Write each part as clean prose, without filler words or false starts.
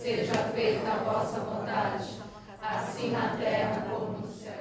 Seja feita a vossa vontade, assim na terra como no céu.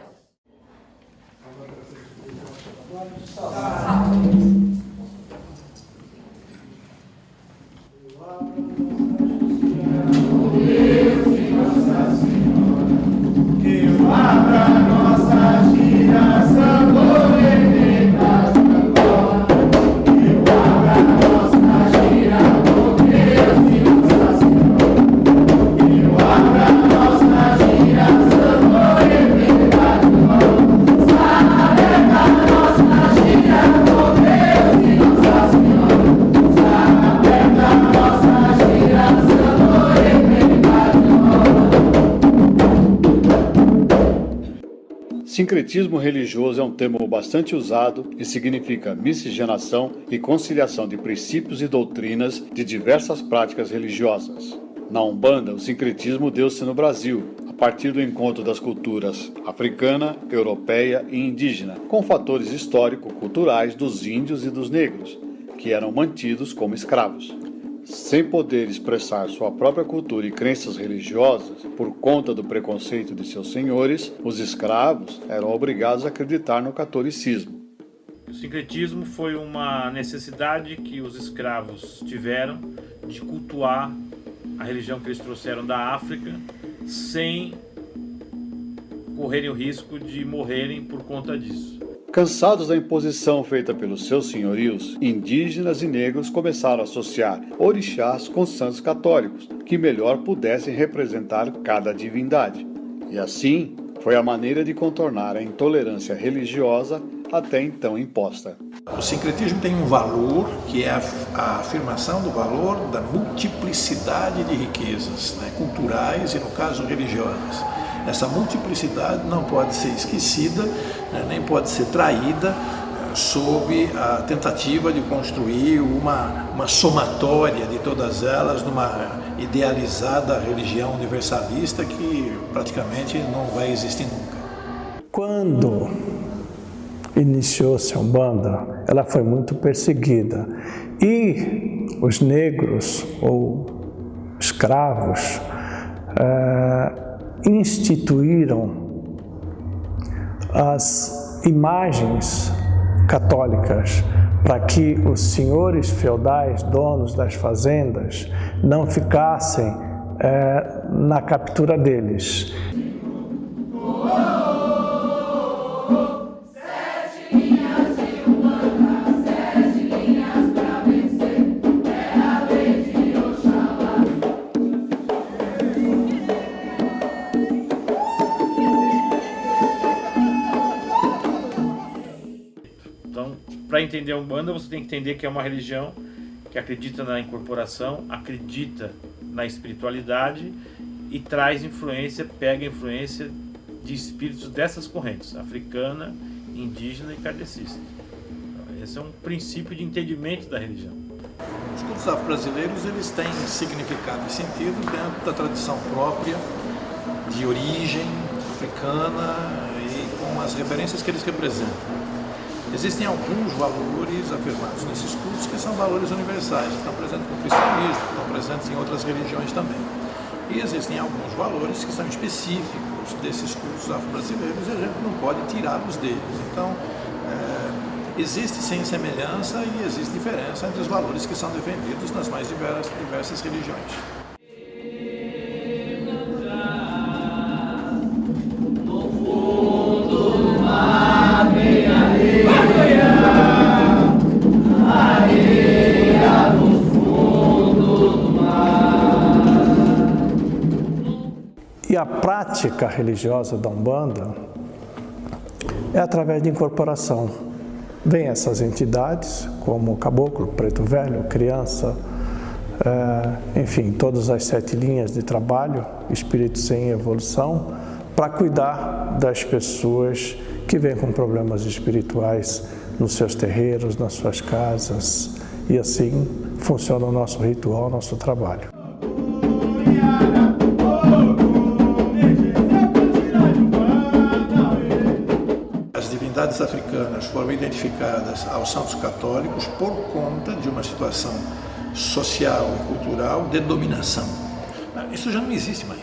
Sincretismo religioso é um termo bastante usado e significa miscigenação e conciliação de princípios e doutrinas de diversas práticas religiosas. Na Umbanda, o sincretismo deu-se no Brasil, a partir do encontro das culturas africana, europeia e indígena, com fatores histórico-culturais dos índios e dos negros, que eram mantidos como escravos. Sem poder expressar sua própria cultura e crenças religiosas por conta do preconceito de seus senhores, os escravos eram obrigados a acreditar no catolicismo. O sincretismo foi uma necessidade que os escravos tiveram de cultuar a religião que eles trouxeram da África sem correrem o risco de morrerem por conta disso. Cansados da imposição feita pelos seus senhorios, indígenas e negros começaram a associar orixás com santos católicos, que melhor pudessem representar cada divindade. E assim, foi a maneira de contornar a intolerância religiosa até então imposta. O sincretismo tem um valor, que é a afirmação do valor da multiplicidade de riquezas, culturais e, no caso, religiosas. Essa multiplicidade não pode ser esquecida, nem pode ser traída sob a tentativa de construir uma somatória de todas elas numa idealizada religião universalista que praticamente não vai existir nunca. Quando iniciou-se a Umbanda, ela foi muito perseguida e os negros ou escravos instituíram as imagens católicas para que os senhores feudais, donos das fazendas, não ficassem na captura deles. Para entender a Umbanda, você tem que entender que é uma religião que acredita na incorporação, acredita na espiritualidade e traz influência, pega influência de espíritos dessas correntes, africana, indígena e kardecista. Então, esse é um princípio de entendimento da religião. Os cultos afro-brasileiros, eles têm significado e sentido dentro da tradição própria, de origem africana e com as referências que eles representam. Existem alguns valores afirmados nesses cultos que são valores universais, que estão presentes no cristianismo, que estão presentes em outras religiões também. E existem alguns valores que são específicos desses cultos afro-brasileiros e a gente não pode tirá-los deles. Então, existe sim semelhança e existe diferença entre os valores que são defendidos nas mais diversas religiões. E a prática religiosa da Umbanda é através de incorporação. Vêm essas entidades, como o caboclo, preto velho, criança, enfim, todas as 7 linhas de trabalho, espíritos em evolução, para cuidar das pessoas que vêm com problemas espirituais nos seus terreiros, nas suas casas. E assim funciona o nosso ritual, o nosso trabalho. As divindades africanas foram identificadas aos santos católicos por conta de uma situação social e cultural de dominação. Isso já não existe mais.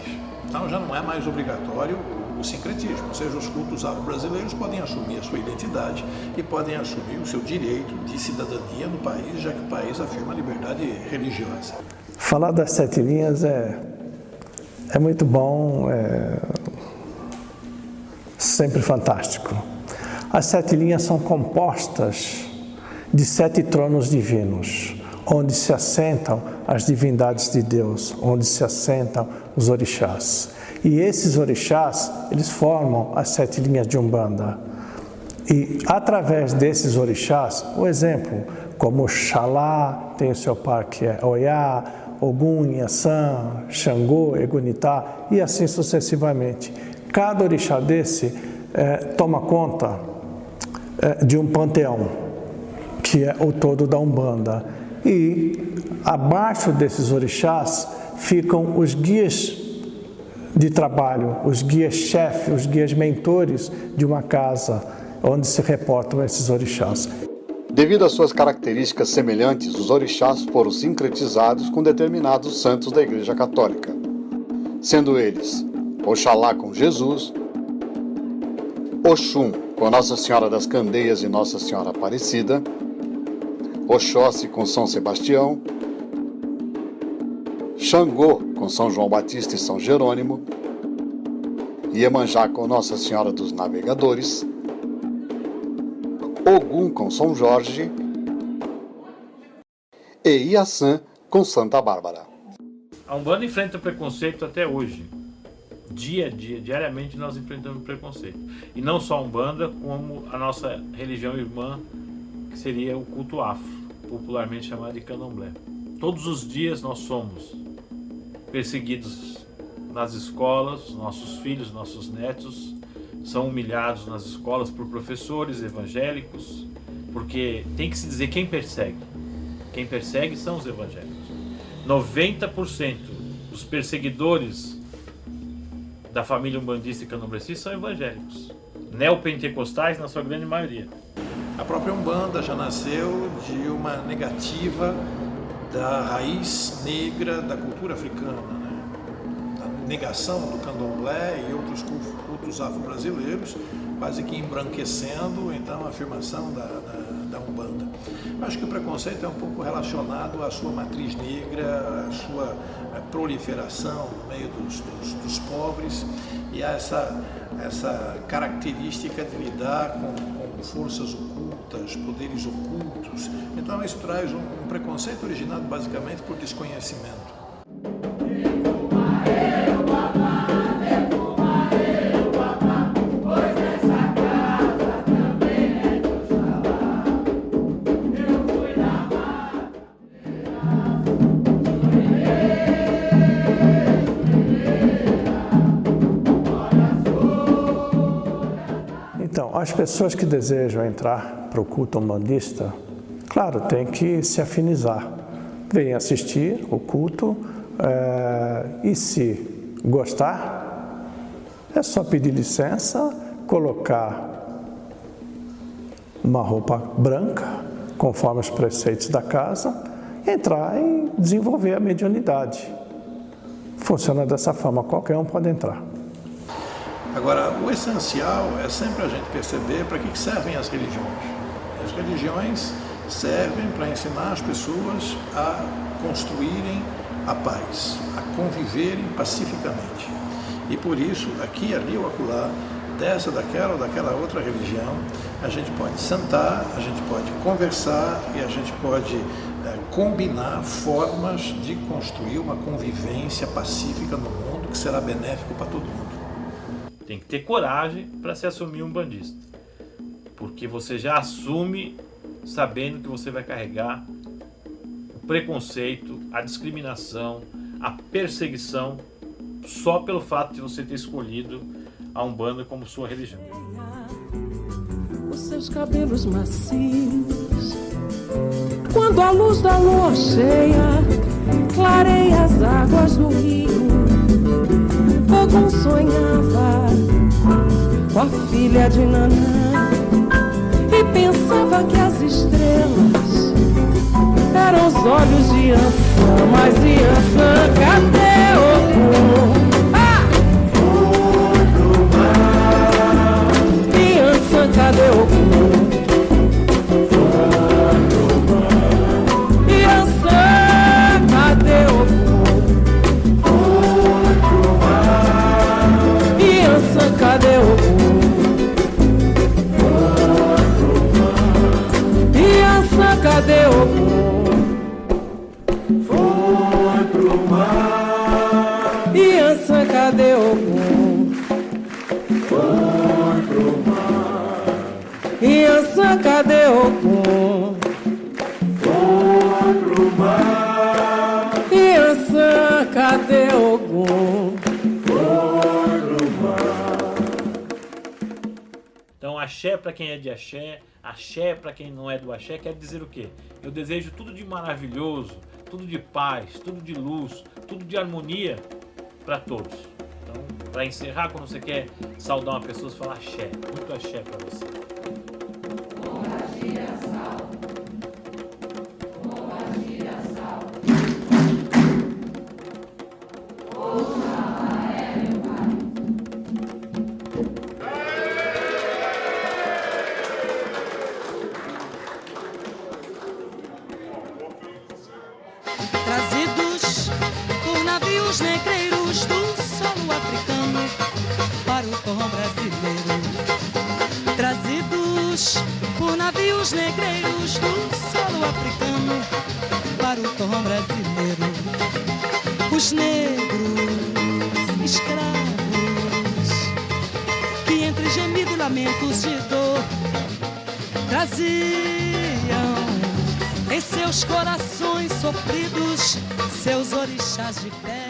Então já não é mais obrigatório o sincretismo, ou seja, os cultos afro-brasileiros podem assumir a sua identidade e podem assumir o seu direito de cidadania no país, já que o país afirma a liberdade religiosa. Falar das 7 linhas é muito bom, é sempre fantástico. As 7 linhas são compostas de 7 tronos divinos, onde se assentam as divindades de Deus, onde se assentam os orixás. E esses orixás, eles formam as 7 linhas de Umbanda. E através desses orixás, o exemplo, como Oxalá tem o seu par que é Oiá, Ogum, Inhaçã, Xangô, Egunitá e assim sucessivamente. Cada orixá desse toma conta de um panteão, que é o todo da Umbanda. E abaixo desses orixás ficam os guias de trabalho, os guias-chefes, os guias mentores de uma casa, onde se reportam esses orixás. Devido às suas características semelhantes, os orixás foram sincretizados com determinados santos da Igreja Católica, sendo eles Oxalá com Jesus, Oxum com Nossa Senhora das Candeias e Nossa Senhora Aparecida, Oxóssi com São Sebastião, Xangô com São João Batista e São Jerônimo, Iemanjá com Nossa Senhora dos Navegadores, Ogum com São Jorge e Iaçã com Santa Bárbara. A Umbanda enfrenta preconceito até hoje. Dia a dia, diariamente nós enfrentamos preconceito. E não só a Umbanda, como a nossa religião irmã, que seria o culto afro, popularmente chamado de Candomblé. Todos os dias nós somos perseguidos nas escolas, nossos filhos, nossos netos são humilhados nas escolas por professores evangélicos, porque tem que se dizer quem persegue. Quem persegue são os evangélicos. 90% dos perseguidores da família umbandista e candomblecista são evangélicos, neopentecostais na sua grande maioria. A própria Umbanda já nasceu de uma negativa da raiz negra da cultura africana, né? A negação do candomblé e outros cultos afro-brasileiros, quase que embranquecendo então a afirmação da Umbanda. Eu acho que o preconceito é um pouco relacionado à sua matriz negra, à sua proliferação no meio dos pobres e a essa característica de lidar com forças ocultas, poderes ocultos. Então isso traz um preconceito originado basicamente por desconhecimento. Então, as pessoas que desejam entrar para o culto umbandista, claro, tem que se afinizar. Vem assistir o culto e se gostar, é só pedir licença, colocar uma roupa branca, conforme os preceitos da casa, entrar e desenvolver a mediunidade. Funciona dessa forma, qualquer um pode entrar. Agora, o essencial é sempre a gente perceber para que servem as religiões. As religiões servem para ensinar as pessoas a construírem a paz, a conviverem pacificamente. E por isso, aqui, ali ou acolá, dessa, daquela ou daquela outra religião, a gente pode sentar, a gente pode conversar e a gente pode combinar formas de construir uma convivência pacífica no mundo que será benéfico para todo mundo. Tem que ter coragem para se assumir umbandista, porque você já assume sabendo que você vai carregar o preconceito, a discriminação, a perseguição só pelo fato de você ter escolhido a Umbanda como sua religião. Os seus cabelos macios, quando a luz da lua cheia clareia as águas do rio, Ogum sonhava com a filha de Nanã e pensava que as estrelas eram os olhos de Iaçã, mas Iaçã, cadê Ogum? Iansã, cadê Ogum? Foi pro mar. Iansã, cadê Ogum? Foi pro mar. Iansã, cadê Ogum? Foi pro mar. Então, axé para quem é de axé para quem não é do axé, quer dizer o quê? Eu desejo tudo de maravilhoso, tudo de paz, tudo de luz, tudo de harmonia para todos. Então, para encerrar, quando você quer saudar uma pessoa, você fala axé, muito axé para você. Trazidos por navios negreiros do solo africano para o torrão brasileiro. Trazidos por navios negreiros do solo africano para o torrão brasileiro. Os negros escravos que entre gemido e lamentos de dor traziam em seus corações sofridos seus orixás de fé.